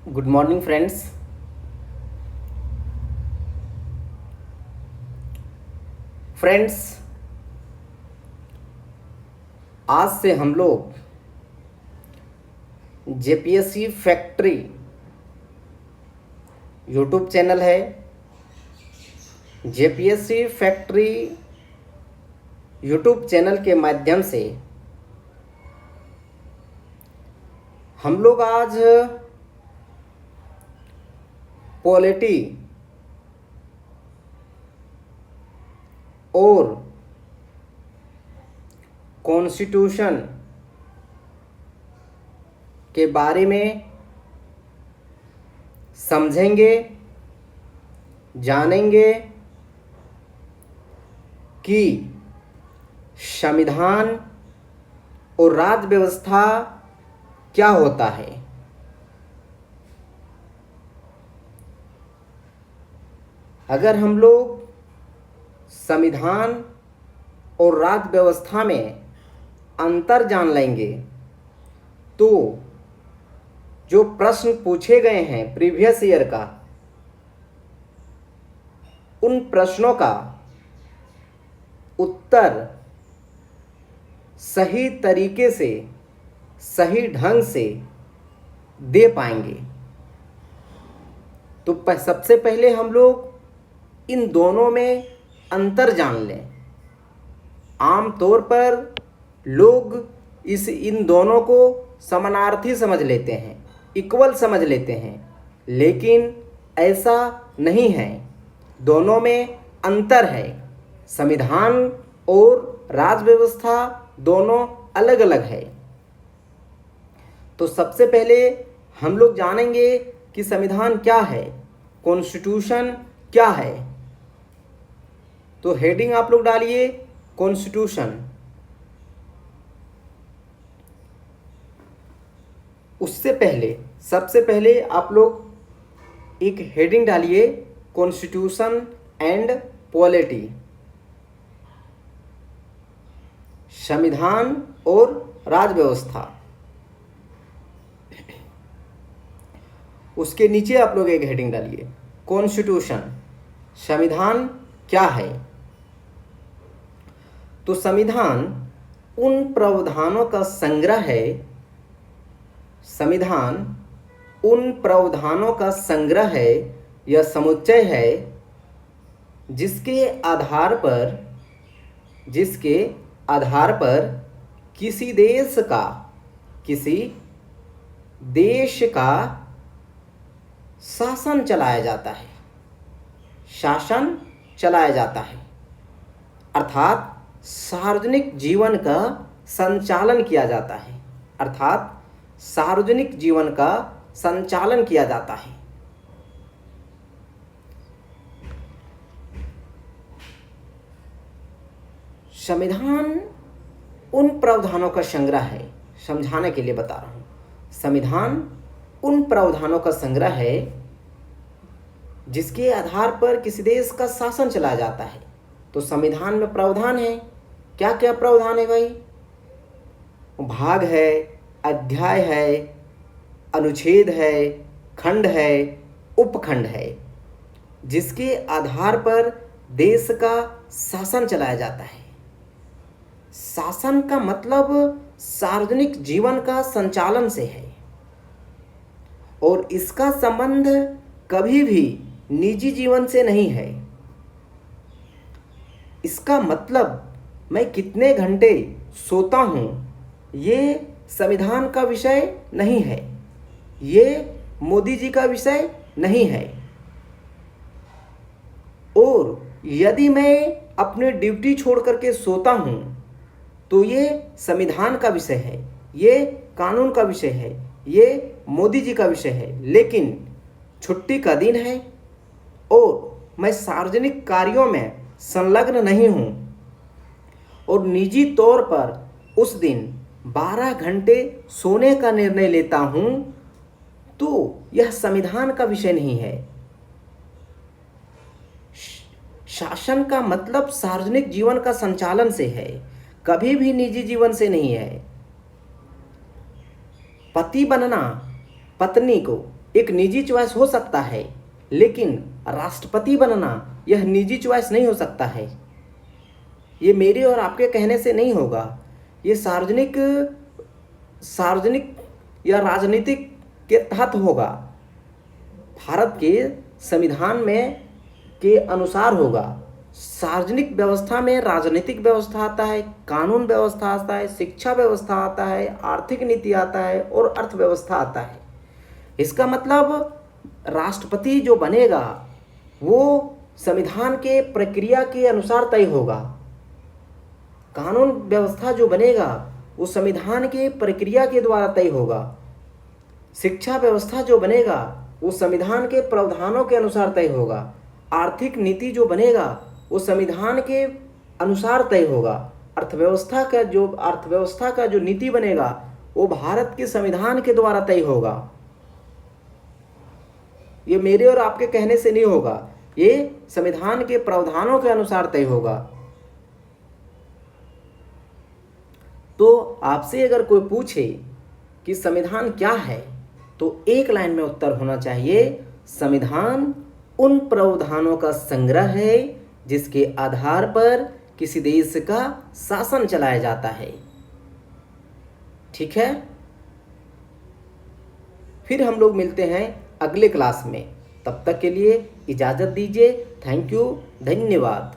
Good morning friends. Friends, आज से हम लोग जेपीएससी फैक्ट्री यूट्यूब चैनल है। जेपीएससी फैक्ट्री यूट्यूब चैनल के माध्यम से हम लोग आज पॉलिटी और कॉन्स्टिट्यूशन के बारे में समझेंगे, जानेंगे कि संविधान और राज्य व्यवस्था क्या होता है। अगर हम लोग संविधान और राज्य व्यवस्था में अंतर जान लेंगे तो जो प्रश्न पूछे गए हैं प्रीवियस ईयर का, उन प्रश्नों का उत्तर सही तरीके से, सही ढंग से दे पाएंगे। तो सबसे पहले हम लोग इन दोनों में अंतर जान लें। आम तौर पर लोग इन दोनों को समानार्थी समझ लेते हैं, इक्वल समझ लेते हैं, लेकिन ऐसा नहीं है। दोनों में अंतर है। संविधान और राज्य व्यवस्था दोनों अलग अलग है। तो सबसे पहले हम लोग जानेंगे कि संविधान क्या है, कॉन्स्टिट्यूशन क्या है। तो हेडिंग आप लोग डालिए कॉन्स्टिट्यूशन। उससे पहले सबसे पहले आप लोग एक हेडिंग डालिए कॉन्स्टिट्यूशन एंड पॉलिटी, संविधान और राज्य व्यवस्था। उसके नीचे आप लोग एक हेडिंग डालिए कॉन्स्टिट्यूशन, संविधान क्या है। तो संविधान उन प्रावधानों का संग्रह है, संविधान उन प्रावधानों का संग्रह है या समुच्चय है जिसके आधार पर किसी देश का शासन चलाया जाता है, अर्थात सार्वजनिक जीवन का संचालन किया जाता है। संविधान उन प्रावधानों का संग्रह है, समझाने के लिए बता रहा हूं। संविधान उन प्रावधानों का संग्रह है जिसके आधार पर किसी देश का शासन चलाया जाता है। तो संविधान में प्रावधान है। क्या क्या प्रावधान है भाई? भाग है, अध्याय है, अनुच्छेद है, खंड है, उपखंड है, जिसके आधार पर देश का शासन चलाया जाता है। शासन का मतलब सार्वजनिक जीवन का संचालन से है और इसका संबंध कभी भी निजी जीवन से नहीं है। इसका मतलब मैं कितने घंटे सोता हूँ ये संविधान का विषय नहीं है, ये मोदी जी का विषय नहीं है। और यदि मैं अपने ड्यूटी छोड़ करके सोता हूँ तो ये संविधान का विषय है, ये कानून का विषय है, ये मोदी जी का विषय है। लेकिन छुट्टी का दिन है और मैं सार्वजनिक कार्यों में संलग्न नहीं हूँ और निजी तौर पर उस दिन 12 घंटे सोने का निर्णय लेता हूँ तो यह संविधान का विषय नहीं है। शासन का मतलब सार्वजनिक जीवन का संचालन से है, कभी भी निजी जीवन से नहीं है। पति बनना पत्नी को एक निजी चॉइस हो सकता है, लेकिन राष्ट्रपति बनना यह निजी चॉइस नहीं हो सकता है। ये मेरे और आपके कहने से नहीं होगा, ये सार्वजनिक सार्वजनिक या राजनीतिक के तहत होगा, भारत के संविधान में के अनुसार होगा। सार्वजनिक व्यवस्था में राजनीतिक व्यवस्था आता है, कानून व्यवस्था आता है, शिक्षा व्यवस्था आता है, आर्थिक नीति आता है और अर्थव्यवस्था आता है। इसका मतलब राष्ट्रपति जो बनेगा वो संविधान के प्रक्रिया के अनुसार तय होगा। कानून व्यवस्था जो बनेगा वो संविधान के प्रक्रिया के द्वारा तय होगा। शिक्षा व्यवस्था जो बनेगा वो संविधान के प्रावधानों के अनुसार तय होगा। आर्थिक नीति जो बनेगा वो संविधान के अनुसार तय होगा। अर्थव्यवस्था का जो नीति बनेगा वो भारत के संविधान के द्वारा तय होगा। ये मेरे और आपके कहने से नहीं होगा, ये संविधान के प्रावधानों के अनुसार तय होगा। तो आपसे अगर कोई पूछे कि संविधान क्या है, तो एक लाइन में उत्तर होना चाहिए, संविधान उन प्रावधानों का संग्रह है जिसके आधार पर किसी देश का शासन चलाया जाता है। ठीक है, फिर हम लोग मिलते हैं अगले क्लास में। तब तक के लिए इजाज़त दीजिए। थैंक यू, धन्यवाद।